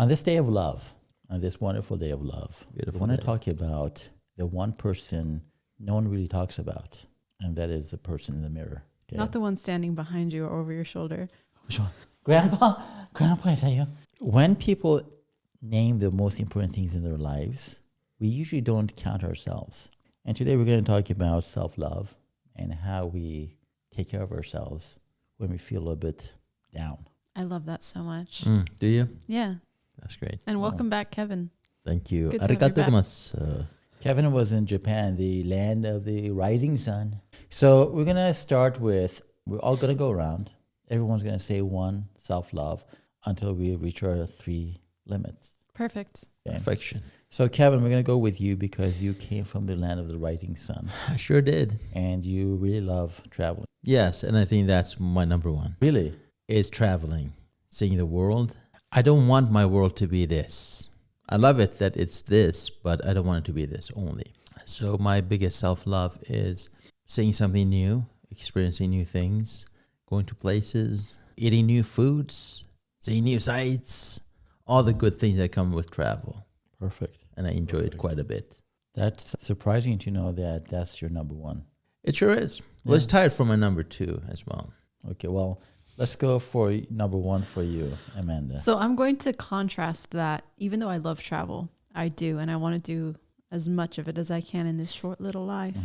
On this day of love, on this wonderful day of love, Beautiful I want to day. talk about the one person no one really talks about, and that is the person in the mirror. Okay? Not the one standing behind you or over your shoulder. Which one? Grandpa, is that you? When people name the most important things in their lives, we usually don't count ourselves. And today we're going to talk about self-love and how we take care of ourselves when we feel a little bit down. I love that so much. Do you? Yeah. That's great. And welcome back, Kevin. Thank you. Good to have you Arigato back. gozaimasu. Kevin was in Japan, the land of the rising sun. So we're going to start with, we're all going to go around. Everyone's going to say one self-love until we reach our 3 limits. Perfect. Okay? Perfection. So Kevin, we're going to go with you because you came from the land of the rising sun I sure did. and you really love traveling. Yes, and I think that's my number one. Really? Is traveling, seeing the world. I don't want my world to be this. I love it that it's this, but I don't want it to be this only. So my biggest self-love is seeing something new, experiencing new things, going to places, eating new foods, seeing new sights, all the good things that come with travel. Perfect. And I enjoy it quite a bit. That's surprising to know that that's your number one. It sure is. Well, it's tied for my number 2 as well. Okay, well, let's go for number 1 for you, Amanda. So I'm going to contrast that. Even though I love travel, I do, and I want to do as much of it as I can in this short little life.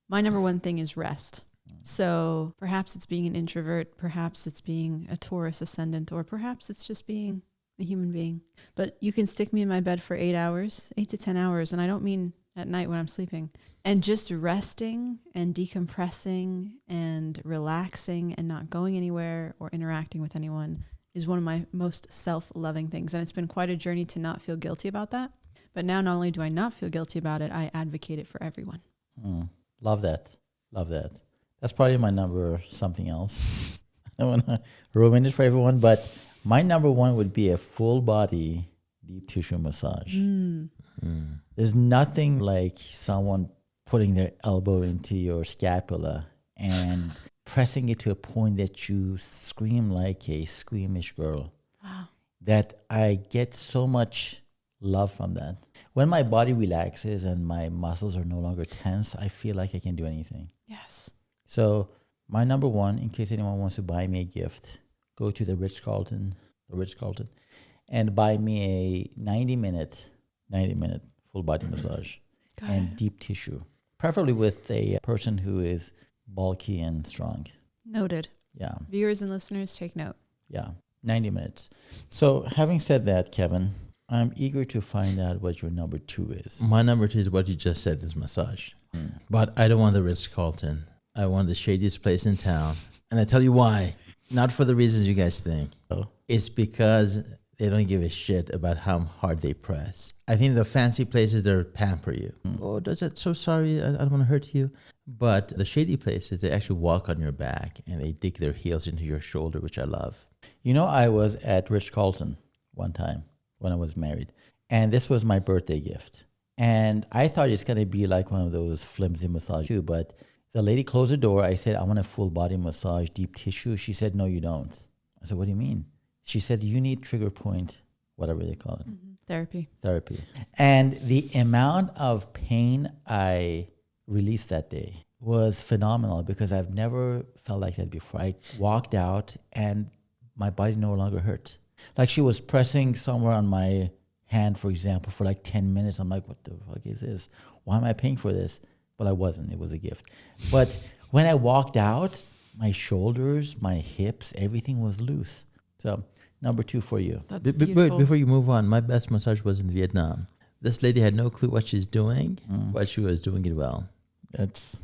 My number one thing is rest. So perhaps it's being an introvert, perhaps it's being a Taurus ascendant, or perhaps it's just being a human being. But you can stick me in my bed for 8 to 10 hours, and I don't mean at night when I'm sleeping. And just resting and decompressing and relaxing and not going anywhere or interacting with anyone is one of my most self-loving things. And it's been quite a journey to not feel guilty about that. But now not only do I not feel guilty about it, I advocate it for everyone. Love that. Love that. That's probably my number something else. I don't want to ruin it for everyone, but my number 1 would be a full body deep tissue massage. There's nothing like someone putting their elbow into your scapula and pressing it to a point that you scream like a squeamish girl. Wow. That I get so much love from that. When my body relaxes and my muscles are no longer tense, I feel like I can do anything. Yes. So my number 1, in case anyone wants to buy me a gift, go to the Ritz-Carlton, and buy me a 90-minute full body massage and deep tissue, preferably with a person who is bulky and strong. Noted. Yeah, Viewers and listeners, take note. yeah, 90 minutes. So having said that, Kevin, I'm eager to find out what your number 2 is. My number 2 is what you just said, is massage. But I don't want the Ritz-Carlton. I want the shadiest place in town. And I tell you why. Not for the reasons you guys think. Oh. It's because they don't give a shit about how hard they press. I think the fancy places, they pamper you. Oh, does it? So sorry, I don't want to hurt you. But the shady places, they actually walk on your back and they dig their heels into your shoulder, which I love. You know, I was at Ritz-Carlton one time when I was married, and this was my birthday gift. And I thought it's going to be like one of those flimsy massage too, but the lady closed the door. I said, I want a full body massage, deep tissue. She said, no, you don't. I said, what do you mean? She said, you need trigger point, whatever they call it, Therapy. And the amount of pain I released that day was phenomenal because I've never felt like that before. I walked out and my body no longer hurt. Like she was pressing somewhere on my hand, for example, for like 10 minutes. I'm like, what the fuck is this? Why am I paying for this? But I wasn't. It was a gift. But when I walked out, my shoulders, my hips, everything was loose. So number 2 for you. That's beautiful. Before you move on, my best massage was in Vietnam. This lady had no clue what she's doing, but she was doing it well. That's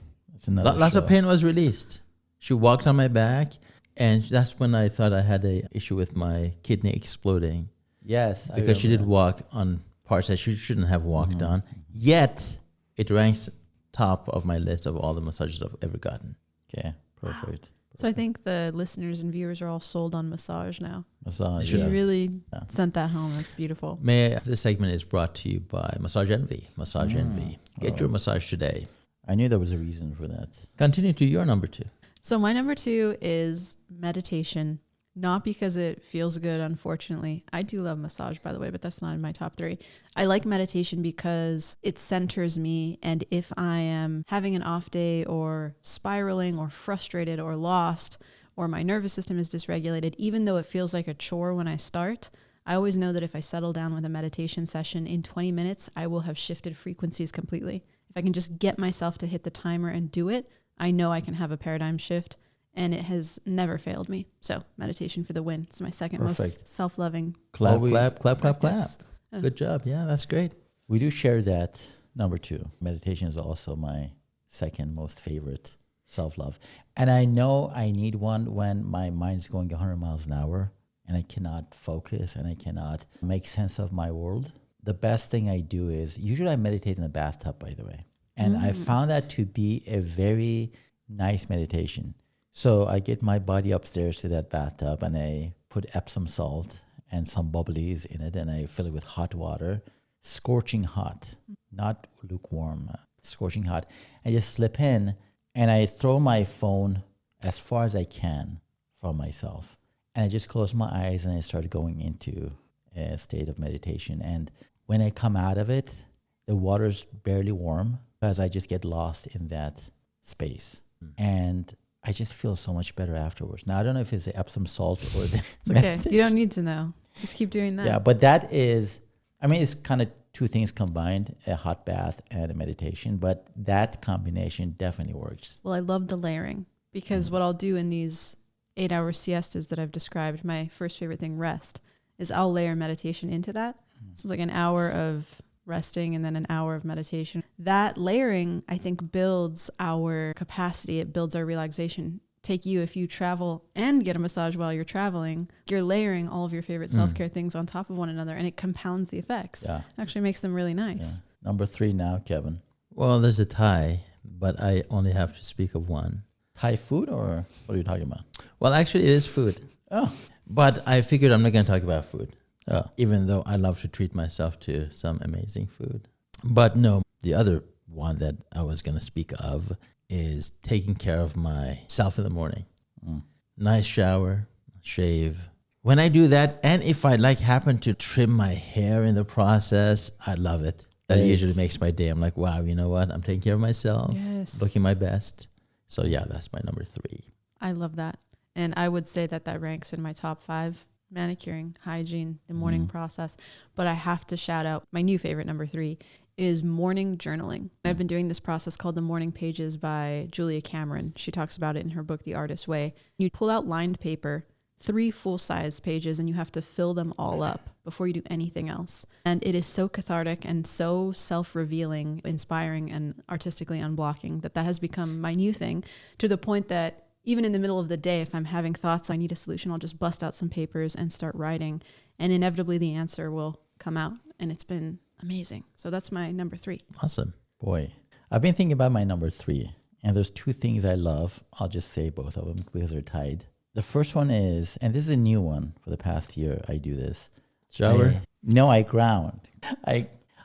another Lots show. of pain was released. She walked on my back, and that's when I thought I had an issue with my kidney exploding. Yes. I Because she did remember walk on parts that she shouldn't have walked on. Yet, it ranks top of my list of all the massages I've ever gotten. that. Okay, perfect. So I think the listeners and viewers are all sold on massage now. Massage, Yeah. You really Yeah. sent that home. That's beautiful. This segment is brought to you by Massage Envy. Massage Envy. Get your massage today. I knew there was a reason for that. Continue to your number 2. So my number 2 is meditation Not because it feels good, unfortunately. I do love massage, by the way, but that's not in my top 3. I like meditation because it centers me. And if I am having an off day or spiraling or frustrated or lost, or my nervous system is dysregulated, even though it feels like a chore when I start, I always know that if I settle down with a meditation session in 20 minutes, I will have shifted frequencies completely. If I can just get myself to hit the timer and do it, I know I can have a paradigm shift. And it has never failed me. So meditation for the win. It's my second most self-loving. Clap, Well, clap, clap, clap, clap. practice. Good job. Yeah, that's great. We do share that number 2. Meditation is also my second most favorite self-love. And I know I need one when my mind's going 100 miles an hour and I cannot focus and I cannot make sense of my world. The best thing I do is, usually I meditate in the bathtub, by the way. And I found that to be a very nice meditation. So I get my body upstairs to that bathtub and I put Epsom salt and some bubblies in it and I fill it with hot water, scorching hot, not lukewarm, scorching hot. I just slip in and I throw my phone as far as I can from myself. And I just close my eyes and I start going into a state of meditation. And when I come out of it, the water's barely warm because I just get lost in that space. And I just feel so much better afterwards. Now, I don't know if it's the Epsom salt or the... It's okay. You don't need to know. Just keep doing that. Yeah, but that is, I mean, it's kind of 2 things combined, a hot bath and a meditation, but that combination definitely works. Well, I love the layering because what I'll do in these 8-hour siestas that I've described, my first favorite thing, rest, is I'll layer meditation into that. So it's like an hour of resting and then an hour of meditation. That layering, I think, builds our capacity. It builds our relaxation. Take you, if you travel and get a massage while you're traveling, you're layering all of your favorite self-care things on top of one another and it compounds the effects. Yeah. It actually makes them really nice. Yeah. Number 3 now, Kevin. Well, there's a tie, but I only have to speak of one. Thai food, or what are you talking about? Well, actually, it is food. Oh. But I figured I'm not going to talk about food, even though I love to treat myself to some amazing food. But no, the other one that I was going to speak of is taking care of myself in the morning. Nice shower, shave. When I do that, and if I happen to trim my hair in the process, I love it. That usually makes my day. I'm like, wow, you know what? I'm taking care of myself, looking my best. So yeah, that's my number 3. I love that. And I would say that ranks in my top 5, manicuring, hygiene, the morning process. But I have to shout out my new favorite, number 3, is morning journaling. I've been doing this process called the Morning Pages by Julia Cameron. She talks about it in her book, The Artist's Way. You pull out lined paper, 3 full-size pages, and you have to fill them all up before you do anything else. And it is so cathartic and so self-revealing, inspiring, and artistically unblocking that has become my new thing, to the point that even in the middle of the day, if I'm having thoughts, I need a solution, I'll just bust out some papers and start writing. And inevitably the answer will come out. And it's been amazing. So that's my number 3. Awesome. Boy, I've been thinking about my number 3. And there's 2 things I love. I'll just say both of them because they're tied. The first one is, and this is a new one for the past year, I do this. Shower? I ground.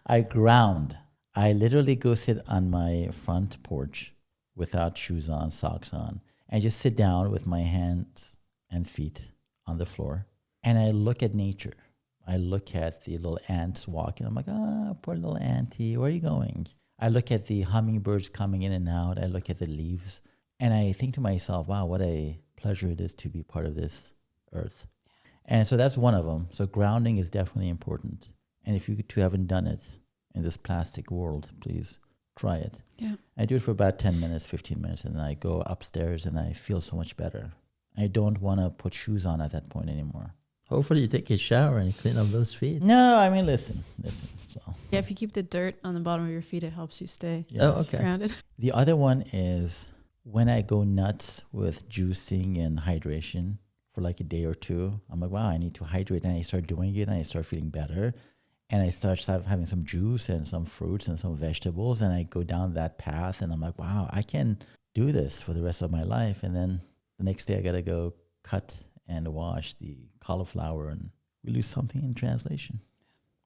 I ground. I literally go sit on my front porch without shoes on, socks on, and just sit down with my hands and feet on the floor. And I look at nature. I look at the little ants walking. I'm like, poor little auntie, where are you going? I look at the hummingbirds coming in and out. I look at the leaves. And I think to myself, wow, what a pleasure it is to be part of this earth. And so that's one of them. So grounding is definitely important. And if you two haven't done it in this plastic world, please try it. Yeah. I do it for about 10 minutes, 15 minutes, and then I go upstairs and I feel so much better. I don't want to put shoes on at that point anymore. Hopefully you take a shower and clean up those feet. No, I mean, listen. So. Yeah, if you keep the dirt on the bottom of your feet, it helps you stay grounded. The other one is when I go nuts with juicing and hydration for like a day or 2, I'm like, wow, I need to hydrate. And I start doing it and I start feeling better. And I start having some juice and some fruits and some vegetables. And I go down that path and I'm like, wow, I can do this for the rest of my life. And then the next day I got to go cut and wash the cauliflower and we lose something in translation.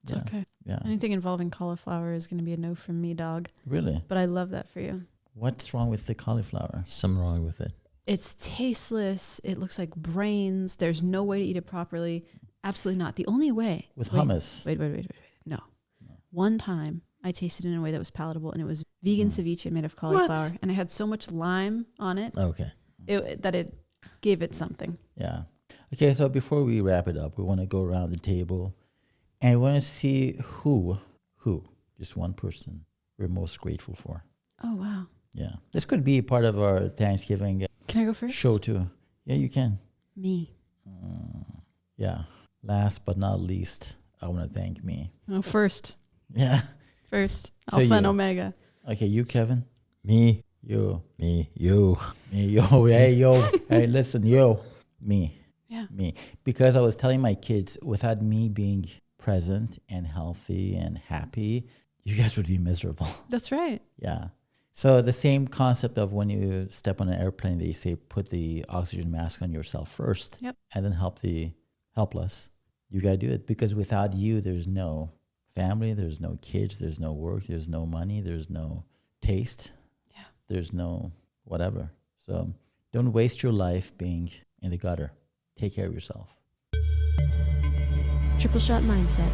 It's okay. Yeah. Anything involving cauliflower is going to be a no from me, dog. Really? But I love that for you. What's wrong with the cauliflower? Something wrong with it. It's tasteless. It looks like brains. There's no way to eat it properly. Absolutely not. The only way. With hummus. Wait. No. One time I tasted it in a way that was palatable, and it was vegan ceviche made of cauliflower. What? And it had so much lime on it, Okay. that it gave it something. Yeah. Okay, so before we wrap it up, we want to go around the table and we want to see who, just one person we're most grateful for. Oh, wow. Yeah. This could be part of our Thanksgiving Can I go first? show too. Yeah, you can. Me. Yeah. Last but not least, I want to thank me. Oh, first. Yeah. First. So Alpha and you. Omega. Okay, you, Kevin. Me, You. me, you. Me, yo. Hey, yo. Hey, listen, yo. Me. Yeah. Me. Because I was telling my kids, without me being present and healthy and happy, you guys would be miserable. That's right. Yeah. So the same concept of when you step on an airplane, they say put the oxygen mask on yourself first. Yep. And then helpless. You got to do it, because without you, there's no family, there's no kids, there's no work, there's no money, there's no taste. Yeah. There's no whatever. So don't waste your life being in the gutter. Take care of yourself. Triple Shot Mindset.